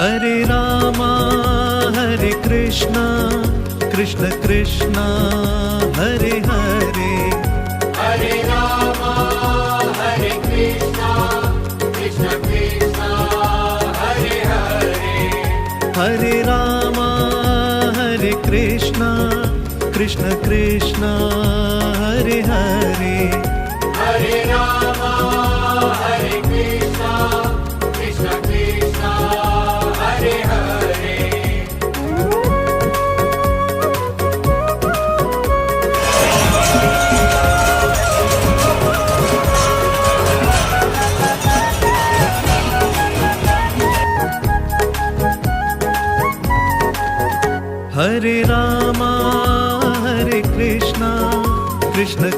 Hare Rama Hare Krishna Krishna Krishna Hare Hare. Hare Rama Hare Krishna Krishna Krishna Hare Hare. Hare Rama Hare Krishna Krishna Krishna Hare Hare. Hare Rama Hare Krishna Krishna Krishna Hare Hare. Hare Rama Hare Krishna Krishna